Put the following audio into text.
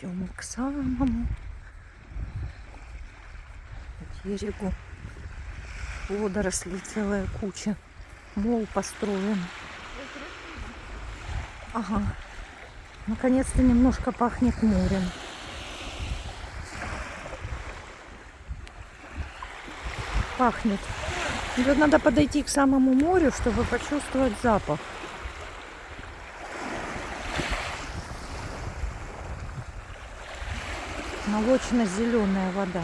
Идем к самому берегу. Водорослей целая куча. Мол построен. Ага. Наконец-то немножко пахнет морем. Пахнет. И вот надо подойти к самому морю, чтобы почувствовать запах. Молочно-зеленая вода.